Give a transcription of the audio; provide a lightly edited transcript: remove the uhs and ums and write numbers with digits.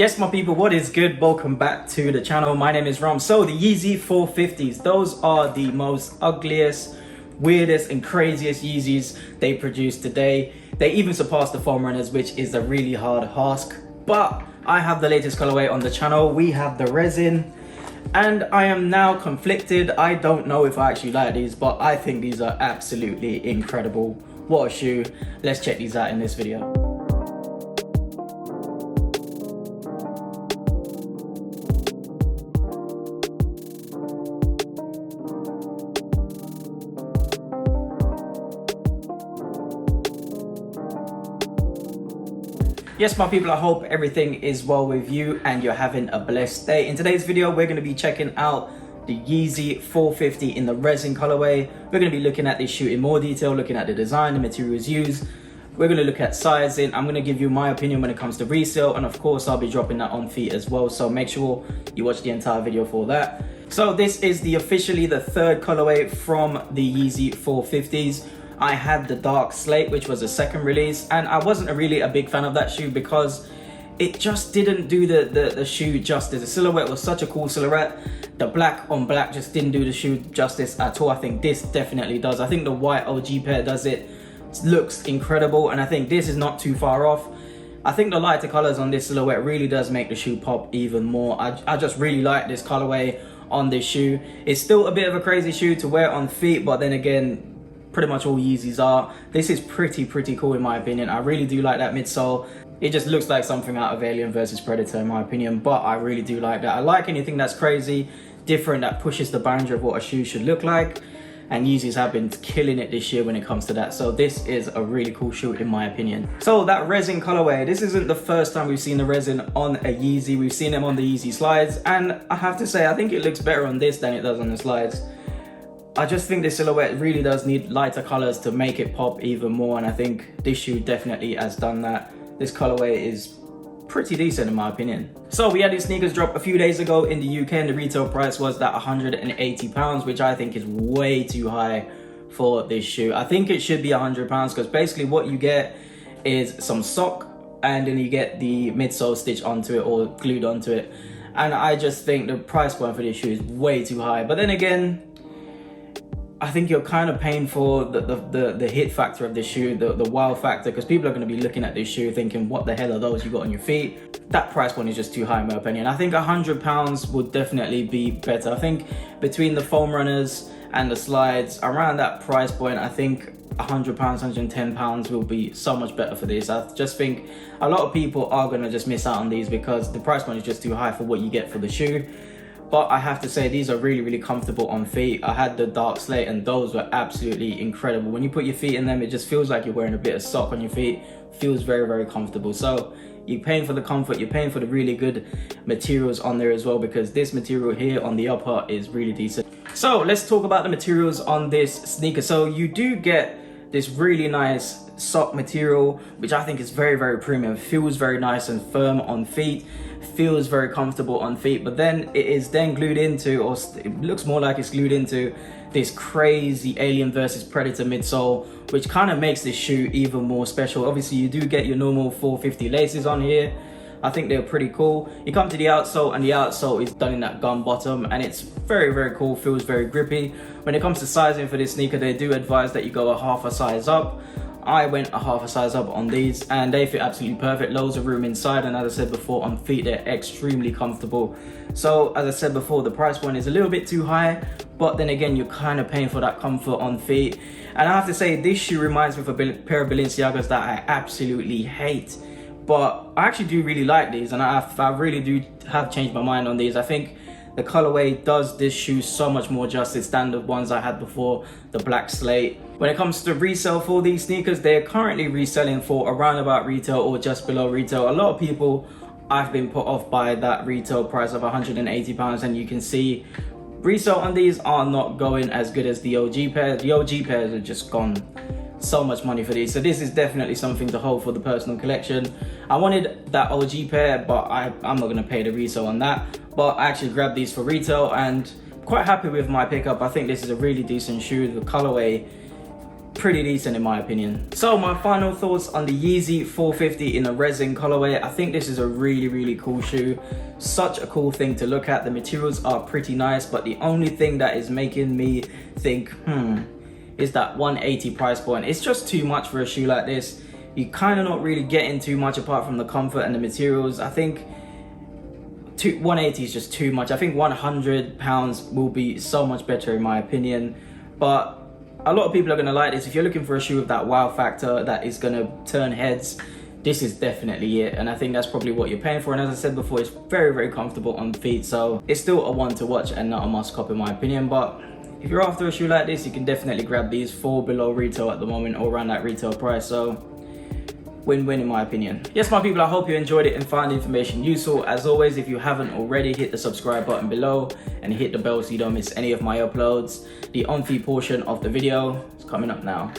Yes, my people, what is good? Welcome back to the channel. My name is Ram. So the Yeezy 450s, those are the most ugliest, weirdest and craziest Yeezys they produced today. They even surpassed the foam runners, which is a really hard ask. But I have the latest colorway on the channel. We have the Resin, and I am now conflicted. I don't know if I actually like these, but I think these are absolutely incredible. What a shoe. Let's check these out in this video. Yes, my people, I hope everything is well with you and you're having a blessed day. In today's video, we're going to be checking out the Yeezy 450 in the Resin colorway. We're going to be looking at this shoe in more detail, looking at the design, the materials used. We're going to look at sizing. I'm going to give you my opinion when it comes to resale, and of course, I'll be dropping that on feet as well. So make sure you watch the entire video for that. So this is officially the third colorway from the Yeezy 450s. I had the dark slate, which was a second release, and I wasn't really a big fan of that shoe because it just didn't do the shoe justice. The silhouette was such a cool silhouette. The black on black just didn't do the shoe justice at all. I think this definitely does. I think the white OG pair does it. It looks incredible, and I think this is not too far off. I think the lighter colors on this silhouette really does make the shoe pop even more. I just really like this colorway on this shoe. It's still a bit of a crazy shoe to wear on feet, but then again, pretty much all Yeezys are. This is pretty cool in my opinion. I really do like that midsole. It just looks like something out of Alien vs Predator in my opinion, but I really do like that. I like anything that's crazy, different, that pushes the boundary of what a shoe should look like, and Yeezys have been killing it this year when it comes to that. So this is a really cool shoe in my opinion. So that Resin colorway, this isn't the first time we've seen the Resin on a Yeezy. We've seen them on the Yeezy slides, and I have to say, I think it looks better on this than it does on the slides. I just think this silhouette really does need lighter colors to make it pop even more, and I think this shoe definitely has done that. This colorway is pretty decent in my opinion. So we had these sneakers drop a few days ago in the UK, and the retail price was that £180, which I think is way too high for this shoe. I think it should be £100 because basically what you get is some sock, and then you get the midsole stitched onto it or glued onto it. And I just think the price point for this shoe is way too high. But then again, I think you're kind of paying for the hit factor of this shoe, the wow factor, because people are going to be looking at this shoe thinking, what the hell are those you got on your feet? That price point is just too high in my opinion. I think £100 would definitely be better. I think between the foam runners and the slides, around that price point, I think £100, £110 will be so much better for this. I just think a lot of people are going to just miss out on these because the price point is just too high for what you get for the shoe. But I have to say, these are really comfortable on feet. I had the dark slate and those were absolutely incredible. When you put your feet in them, it just feels like you're wearing a bit of sock on your feet. Feels very comfortable. So you're paying for the comfort, you're paying for the really good materials on there as well, because this material here on the upper is really decent. So let's talk about the materials on this sneaker. So you do get this really nice sock material, which I think is very premium. Feels very nice and firm on feet, feels very comfortable on feet, but then it is then glued into, or it looks more like it's glued into, this crazy Alien vs Predator midsole, which kind of makes this shoe even more special. Obviously you do get your normal 450 laces on here. I think they're pretty cool. You come to the outsole, and the outsole is done in that gum bottom, and it's very cool, feels very grippy. When it comes to sizing for this sneaker, they do advise that you go a half a size up. I went a half a size up on these, and they fit absolutely perfect. Loads of room inside, and as I said before, on feet they're extremely comfortable. So as I said before, the price point is a little bit too high, but then again, you're kind of paying for that comfort on feet. And I have to say, this shoe reminds me of a pair of Balenciagas that I absolutely hate, but I actually do really like these, and I really do have changed my mind on these. I think the colorway does this shoe so much more justice than the ones I had before, the black slate. When it comes to resale for these sneakers, they're currently reselling for around about retail or just below retail. A lot of people, I've been put off by that retail price of £180, and you can see resale on these are not going as good as the OG pairs. The OG pairs have just gone so much money for these, so this is definitely something to hold for the personal collection. I wanted that OG pair, but I'm not going to pay the resale on that, but I actually grabbed these for retail and quite happy with my pickup. I think this is a really decent shoe. The colorway pretty decent in my opinion. So my final thoughts on the Yeezy 450 in a resin colorway. I think this is a really cool shoe. Such a cool thing to look at. The materials are pretty nice, but the only thing that is making me think, is that 180 price point. It's just too much for a shoe like this. You kind of not really getting too much apart from the comfort and the materials. I think 180 is just too much. I think £100 will be so much better in my opinion. But a lot of people are going to like this. If you're looking for a shoe with that wow factor that is going to turn heads, this is definitely it. And I think that's probably what you're paying for. And as I said before, it's very comfortable on feet. So it's still a one to watch and not a must cop in my opinion. But if you're after a shoe like this, you can definitely grab these for below retail at the moment, or around that retail price. So win-win in my opinion. Yes, my people, I hope you enjoyed it and found the information useful. As always, if you haven't already, hit the subscribe button below and hit the bell so you don't miss any of my uploads. The on-feed portion of the video is coming up now.